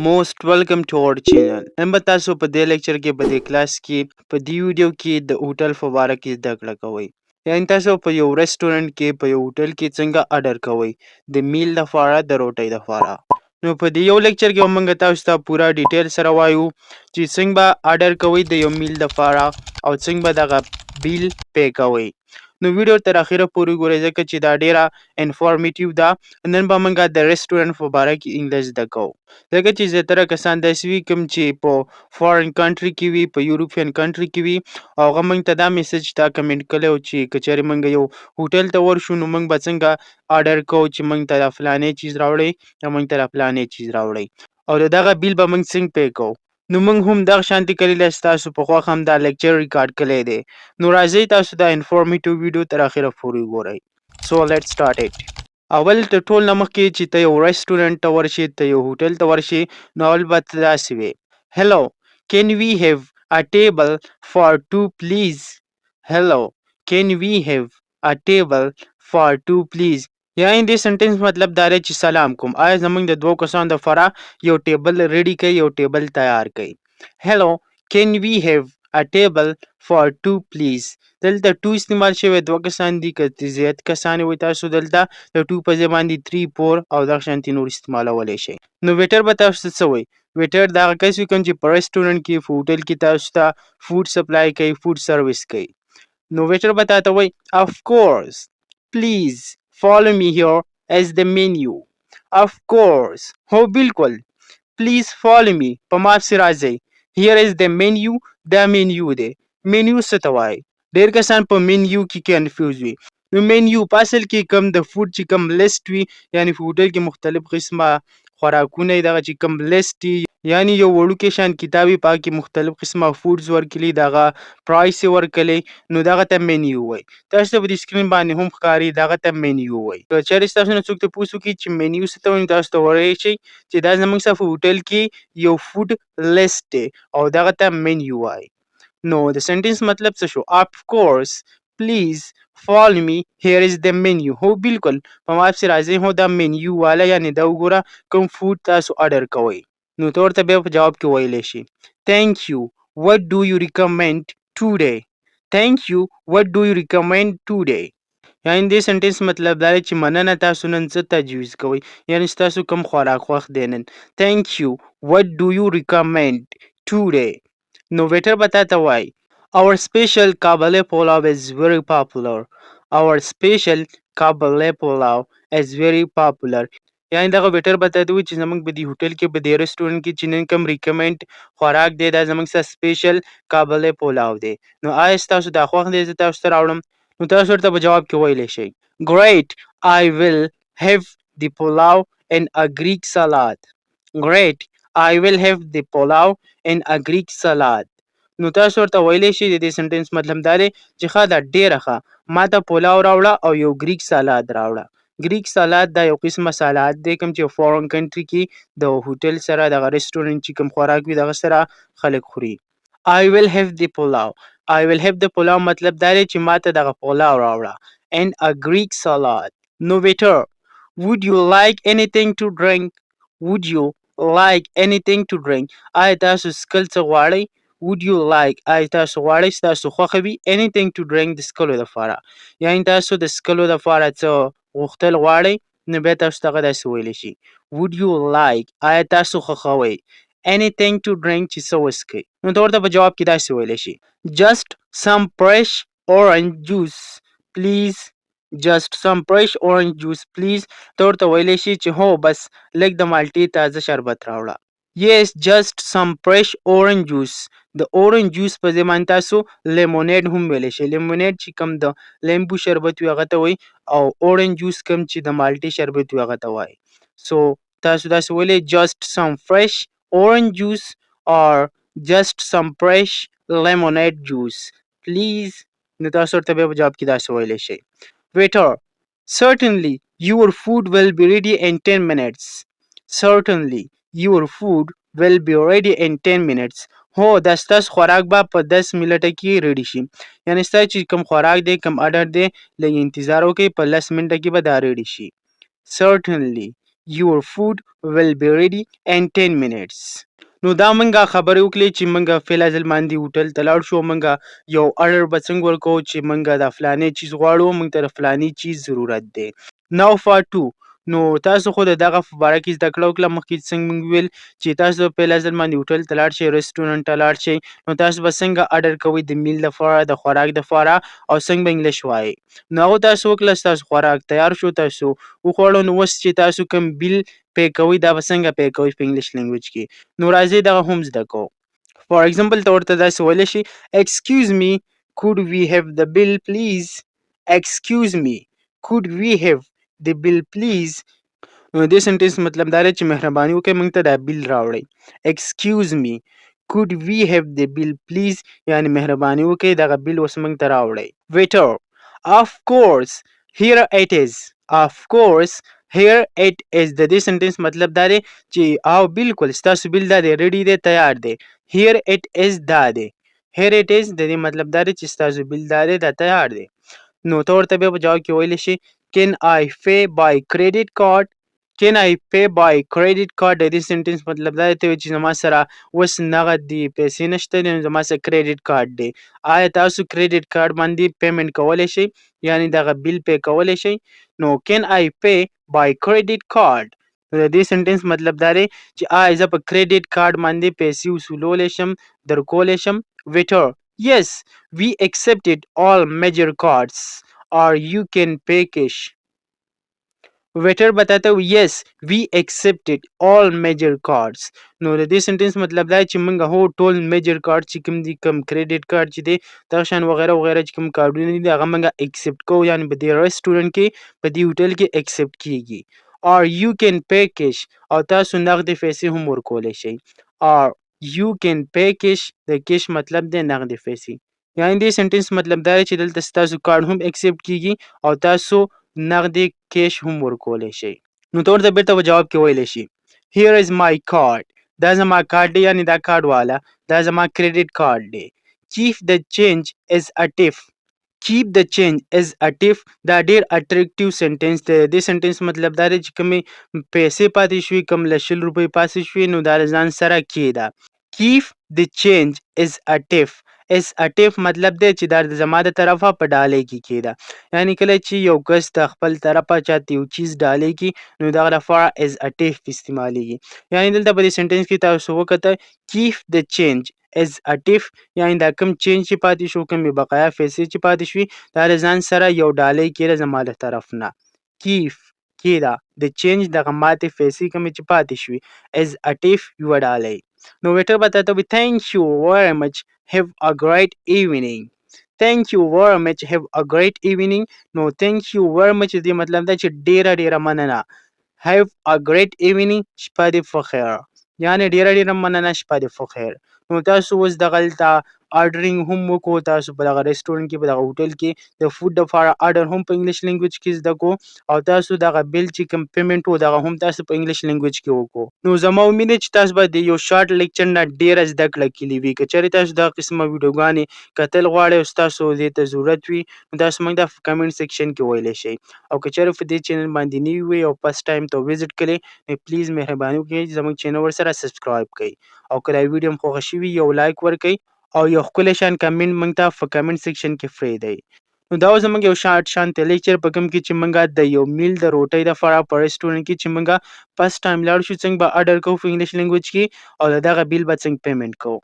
Most welcome to our channel. نن به تاسو په دې لیکچر کې په دې کلاس کې په دې ویډیو کې د هوټل په باره کې زده کړه کوئ. یعنې تاسو په یو ریسټورانټ کې په یو هوټل کې څنګه آرډر کوئ د میل لپاره د روټۍ لپاره. نو په دې یو لیکچر کې موږ تاسو ته پوره ډیټیل سره وایو چې څنګه به آرډر کوئ د یو میل لپاره او څنګه به دغه بیل پے کوئ. نو ویډیو تر اخره پورې ګورئ ځکه چې دا ډیره انفارمیټیو ده. نن به موږ د ریسټورانټ په باره کې انګلیش زده کوو. ځکه چې زیاتره کسان داسې وي کوم چې په فارن کنټري کې وي، په یوروپین کنټري کې وي، او هغه موږ ته دا میسج دا کمنټ کړی و چې که چېرې موږ یو هوټل ته ورشو نو موږ به څنګه آرډر کوو چې موږ ته دا فلانې چیز راوړئ یا موږ ته دا فلانې چیز راوړئ او د دغه بیل به موږ څنګه پے کوو. نو موږ هم دغه شانتي کلیله ستاسو په خوښه هم دا لیکچر ریکارډ کړی دی. نو راځئ تاسو دا انفارمیټیو ویډیو تر اخره پورې وګورئ. سو لیټس سټارټ اټ. اول د ټول نه مخکې چې ته یو ریسټورانټ ته ورشې، ته یو هوټل ته ورشې، نو اول به ته داسې وې: هلو کین وی هیو ا ټیبل فار ټو پلیز. هلو کین وی هیو ا ټیبل فار ټو پلیز. یعنې دې سنټنس مطلب دا دی چې سلام کوم، آیا زموږ د دوو کسانو دپاره یو ټیبل ریډي کړئ، یو ټیبل تیار کړئ. هلو کین وی هیو ا ټیبل فار ټو پلیز. دلته ټو استعمال شوی، دوه کسان دي. که زیات کسان وي تاسو دلته د ټو په ځای باندې 3 4 او دغه شانتي نور استعمالولی شئ. نو ویټر به تاسو ته څه وایي؟ ویټر د هغه کس وي کوم چې په ریسټورانټ کې په هوټل کې تاسو ته فوډ سپلای کوي، فوډ سروس کوي. نو ویټر به تاته وایي اف کورس پلیز فالو می هیر ایز د مینیو. اف کورس، هو بالکل. پلیز فالو می، په ما پسې راځئ. هیر از د مینیو، دا مینیو دی. مینیو څه ته وایي؟ ډېر کسان په مینیو کې کنفیوز وي. نو مینیو په اصل کې کوم د فوډ چې کوم لیست وي، یعنې په هوټل کې مختلف قسمه خوراکونه دغه چې کوم لیست وي، یعنې یو وړوکی شان کتاب وي، په هغه کې مختلف قسمه فوډز ورکړي، دغه پرایس یې ورکړی، نو دغه ته مینیو وایي. تاسو ته په دې سکرین باندې هم ښکاري، دغه ته مینیو وایي. که چېرې ستاسو نه څوک تپوس وکړي چې مینیو څه ته وایي، نو تاسو ته ووایئ شئ چې دا زموږ څخه په هوټل کې یو فوډ لیست دی او دغه ته مینیو وایي. نو د سنټنس مطلب څه شو؟ اف کورس پلیز فالو می هیر از د مینیو. هو بالکل، په ما پسې راځئ، هو دا مینیو والا، یعنې دا وګوره کوم فوډ تاسو آرډر کوئ. نو ته ورته بیا په جواب کې ویلی شي تھینک یو وٹ ډو یو ریکمینډ ټوډے. تھینک یو وٹ ډو یو ریکمینډ ټوډے. یعنې دې سنټنس مطلب دا دی چې مننه، تاسو نن څه تجویز کوئ، یعنې ستاسو کوم خوراک خوښ دی نن. تھینک یو وٹ ډو یو ریکمینډ ټوډے. نو ویټر به تاته وایي our special Kabale pulao is very popular. Our special Kabale pulao is very popular. یعنې دغه ویټر به تاته وایي چې زموږ په دې هوټل کې، په دې ریسټورانټ کې چې نن کوم ریکمنډ خوراک دی، دا زموږ څخه سپیشل کابلی پولاو دی. نو آیا ستاسو دا خوښ دی زه تاسو ته راوړم؟ نو تاسو ورته په جواب کې ویلی شئ great, I will have the pulao and a Greek salad. Great, I will have the pulao and a Greek salad. نو تاسو ورته ویلی شئ د دې سنټنس مطلب دا دی چې ښه ده، ډېره ښه، ما ته پولاو راوړه او یو ګریک سالاد راوړه. ګریک سالاد دا یو قسمه سالاد دی کوم چې فارن کنټري کې د هوټل سره، دغه ریسټورانټ چې کوم خوراک وي دغه سره خلک خوري. I will have the pulao. I will have the pulao مطلب دا دی چې ما ته دغه پولاو راوړه and a Greek salad. No waiter, would you like anything to drink? Would you like anything to drink? آیا تاسو څښل څه غواړئ؟ would you like، آیا تاسو غواړئ، ستاسو خوښه وي anything to drink د څښلو دپاره، یعنې تاسو د څښلو دپاره څه غوښتل غواړئ، نو بیا تاسو ته هغه داسې ویلی شي would you like، آیا تاسو خوښوئ anything to drink چې څه وڅښئ. نو ته ورته په جواب کې داسې ویلی شي just some fresh orange juice please. just some fresh orange juice please. ته ورته ویلی شي چې هو بس لږ د مالټې تازه شربت راوړه. yes just some fresh orange juice. د اورنج جوس په ځای باندې تاسو لیمونیډ هم ویلی شئ. لیمونیډ چې کوم د لیمبو شربت وي هغه ته وایي، او اورنج جوس کوم چې د مالټې شربت وي هغه ته وایي. سو تاسو داسې ویلی just some fresh orange juice or just some fresh lemonade juice please. نو تاسو ورته بیا په جواب کې داسې ویلی شئ waiter, certainly your food will be ready in 10 minutes. Certainly your food will be ready in 10 minutes. هو دا ستاسو خوراک به په 10 منټه کې ریډي شي. یعنې ستاسو چې کوم خوراک دی، کوم آرډر دی، لږ انتظار وکړئ، په 10 منټه کې به دا ریډي شي. certainly your food will be ready in 10 minutes. نو دا منګه خبرې وکړې چې منګه فعل باندې هوټل ته لاړ شو، منګه یو اډر به څنګه ورکوو چې منګه دا فلاني چیز غواړو، منګ ته د فلاني چیز ضرورت دی. نو فار 2 نو تاسو خو د دغه په باره کې زده کړه وکړه، مخکې څنګه موږ ویل چې تاسو په فعل باندې هوټل ته لاړ شئ، ریسټورانټ ته لاړ شئ، نو تاسو به څنګه اډر کوئ د میل لپاره، د خوراک لپاره، او څنګه به انګلیش وایي. نو هغه تاسو وکړه، ستاسو خوراک تیار شو، تاسو وخوړو. نو اوس چې تاسو کوم بیل پے کوئ دا به څنګه پے کوئ په انګلیش لینګویج کې. نو راځئ دغه هم زده کوو. فار ایگزامپل ته ورته داسې ویلی شي excuse me could we have the bill please. excuse me could we have the bill please. نو د دې سنټنس مطلب دا دی چې مهرباني وکړئ موږ ته دا بیل راوړئ. excuse me could we have the bill please یعنی مهرباني وکړئ دغه بیل اوس موږ ته راوړئ. waiter of course here it is. of course here it is د دې سنټنس مطلب دا دی چې او بالکل ستاسو بیل دا دی، ریډي دی، تیار دی. here it is دا دی. here it is د دې مطلب دا دی چې ستاسو بیل دا دی، دا تیار دی. نو ته ورته بیا په جواب کې ویلی شي can I pay by credit card. can I pay by credit card د دې سنټنس مطلب دا دی چې زما سره اوس نغد دی، پیسې نشته دي، نو زما سره کریډټ کارت دی. آیا تاسو کریډټ کارت باندې پیمنټ کولی شئ یعنی دغه بیل پے کولی شئ؟ نو can I pay by credit card د دې سنټنس مطلب دا دی چې آیا زه په کریډټ کارت باندې پیسې وصولولی شم، درکولی شم. waiter yes we accepted all major cards or you can pay cash. Waiter बताता है yes we accepted all major cards. نو د دې سنټنس مطلب دا چې موږ هو ټول میجر کارت چې کوم دي، کوم کریډټ کارت چې دی، دغه شان وغیره وغیره چې کوم کارډونه دي هغه موږ اکسپټ کوو، یعنی په دې ریسټورانټ کې په دې هوټل کې اکسپټ کیږي. or you can pay cash او تاسو نغدې پیسې هم ورکولی شئ. or you can pay cash د کیش مطلب دی نغدې پیسې، یعنی دې سنټنس مطلب دا دی چې دلته ستاسو کارډ هم اکسپټ کیږي او تاسو نغدې کیش هم ورکولی شئ. نو ته ورته بیرته په جواب کې ویلی شي here is my card دا زما کارډ دی، یعنی دا کارډ والا دا زما کریډټ کارډ دی. keep the change as a tip. keep the change as a tip دا ډیر اټریکټیو سنټنس دی. د دې سنټنس مطلب دا دی چې کومې پیسې پاتې شوي، کوم له 100 روپۍ پاتې شوي، نو دا ځان سره کېږده. keep the change as a tip. as a tip مطلب دی چې دا زما د طرفه په ډالۍ کې کېده، یعنی کله چې یو کس د خپل طرفه چاته یو چیز ډالۍ کړي نو دغه لپاره as a tip استعمالیږي. یعنی دلته په دې سنټنس کې تاسو وکته keep the change as a tip یعنی دا کوم چینج چې پاتې شو، کومې بقایا پیسې چې پاتې شوي دا د ځان سره یو ډالۍ کېده زما له طرف نه. keep کېده د چینج دغه ماتې پیسې کومې چې پاتې شوي as a tip یوه ډالۍ. نو ویټر بتاتا وي thank you very much have a great evening. thank you very much have a great evening. نو thank you very much دې مطلب دا چې ډیره ډیره مننه. have a great evening شپه دې په خیر، یعنی ډیره ډیره مننه شپه دې په خیر. نو تاسو اوس دغلته اډرینګ هم وکړو، تاسو په دغه ریسټورانټ کې په دغه هوټل کې د فود دپاره اډر هم په انګلیش لینګویج کې زده کړو او تاسو دغه بیل چې کوم پیمنټ و دغه هم تاسو په انګلیش لینګویج کې وکړو. نو زما امید دی چې تاسو به د یو شارټ لیکچر نه ډیره زده کړه کړې وي. که چېرې تاسو دغه قسمه ویډیوګانې کتل غواړئ او ستاسو دې ته ضرورت وي نو تاسو موږ ته په کمنټ سیکشن کې ویلی شئ. او که چېرې په دې چینل باندې نوي وئ او فرست ټایم ته وزټ کړئ نو پلیز مهرباني وکړئ چې زموږ چینل ورسره سبسکرایب کړئ او که دا ویډیو هم خوښه شوي یو لایک ورکړئ او یو ښکلی شان کمنټ موږ ته په کمنټ سیکشن کې پرېږدئ. نو دا زموږ یو شارټ شانتې لیکچر په کوم کې چې موږ د یو میل د روټۍ دپاره په ریسټورانټ کې چې موږ فرست ټایم لاړ شو څنګه به اډر کوو په انګلیش لینګویج کې او د دغه بیل به څنګه پیمنټ کوو.